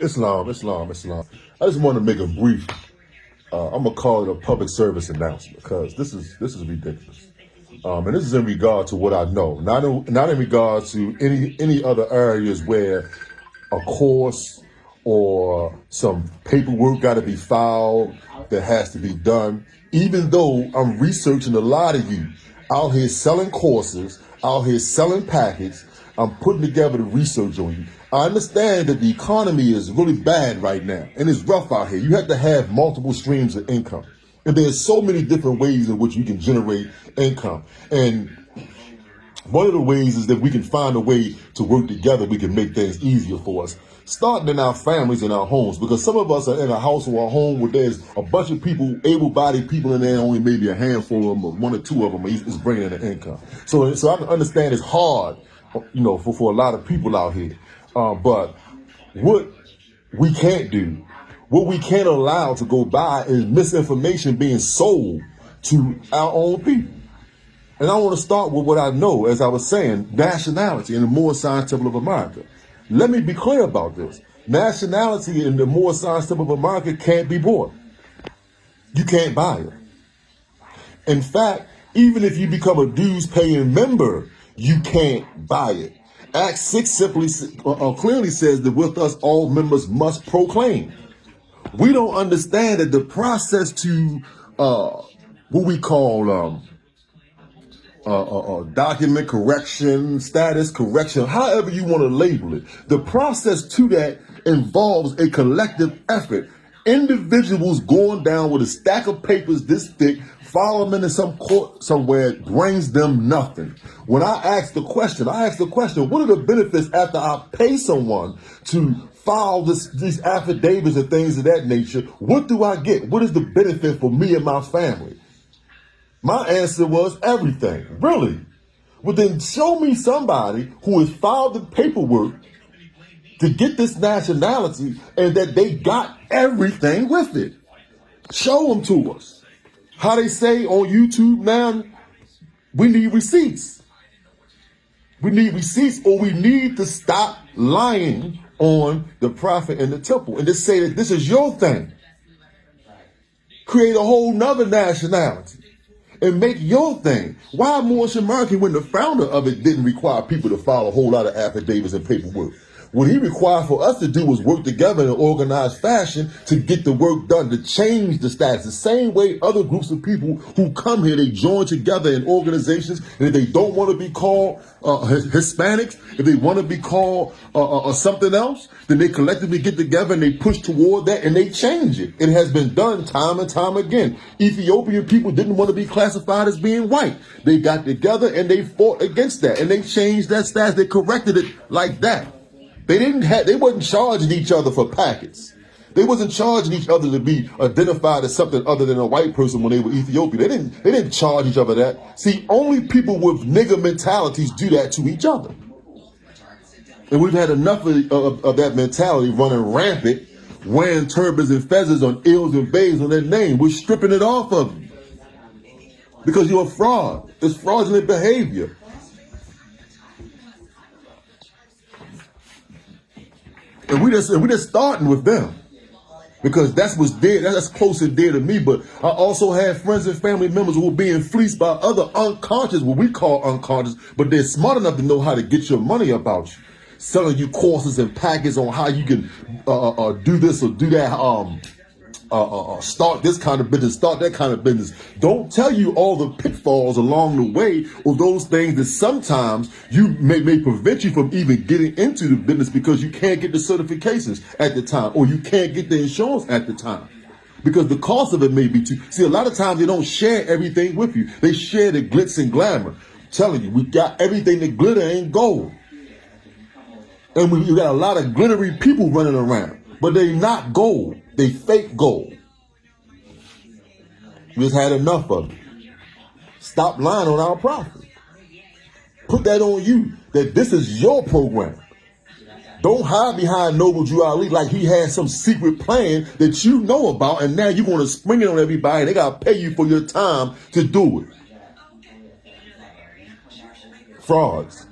Islam. I just want to make a brief. I'm gonna call it a public service announcement because this is ridiculous. And this is in regard to what I know, not in regard to any other areas where a course or some paperwork got to be filed that has to be done. Even though I'm researching a lot of you out here selling courses, out here selling packets, I'm putting together the research on you. I understand that the economy is really bad right now and it's rough out here. You have to have multiple streams of income. And there's so many different ways in which you can generate income. And one of the ways is that we can find a way to work together. We can make things easier for us, starting in our families and our homes, because some of us are in a house or a home where there's a bunch of people, able-bodied people in there, only maybe a handful of them or one or two of them is bringing in an income. So I can understand it's hard, for a lot of people out here. But what we can't do, what we can't allow to go by is misinformation being sold to our own people. And I want to start with what I know, as I was saying, nationality in the Moorish Temple of America. Let me be clear about this. Nationality in the Moorish Temple of America can't be bought. You can't buy it. In fact, even if you become a dues-paying member, you can't buy it. Acts 6 clearly says that with us, all members must proclaim. We don't understand that the process to what we call document correction, status correction, however you want to label it. The process to that involves a collective effort. Individuals going down with a stack of papers this thick, file them into some court somewhere, brings them nothing. When I ask the question, what are the benefits after I pay someone to file these affidavits and things of that nature? What do I get? What is the benefit for me and my family? My answer was everything. Really? Well, then show me somebody who has filed the paperwork to get this nationality and that they got everything with it. Show them to us. How they say on YouTube now, we need receipts. We need receipts, or we need to stop lying on the prophet and the temple and just say that this is your thing. Create a whole nother nationality and make your thing. Why Moorish American when the founder of it didn't require people to file a whole lot of affidavits and paperwork? What he required for us to do was work together in an organized fashion to get the work done, to change the status. The same way other groups of people who come here, they join together in organizations, and if they don't want to be called Hispanics, if they want to be called something else, then they collectively get together and they push toward that and they change it. It has been done time and time again. Ethiopian people didn't want to be classified as being white. They got together and they fought against that and they changed that status. They corrected it like that. They wasn't charging each other for packets. They wasn't charging each other to be identified as something other than a white person when they were Ethiopian. They didn't charge each other that. See, only people with nigger mentalities do that to each other. And we've had enough of that mentality running rampant, wearing turbans and feathers on ills and bays on their name. We're stripping it off of you because you're a fraud. It's fraudulent behavior. And we just starting with them because that's what's dear. That's close and dear to me. But I also have friends and family members who are being fleeced by other unconscious, what we call unconscious, but they're smart enough to know how to get your money about you, selling you courses and packets on how you can do this or do that. Start this kind of business, start that kind of business. Don't tell you all the pitfalls along the way or those things that sometimes you may prevent you from even getting into the business because you can't get the certifications at the time or you can't get the insurance at the time because the cost of it may be too. See, a lot of times they don't share everything with you. They share the glitz and glamour. I'm telling you, we got everything that glitter ain't gold. And we got a lot of glittery people running around, but they not gold. They fake gold. We just had enough of it. Stop lying on our prophet. Put that on you, that this is your program. Don't hide behind Noble Drew Ali like he had some secret plan that you know about, and now you're going to spring it on everybody. They got to pay you for your time to do it. Frauds.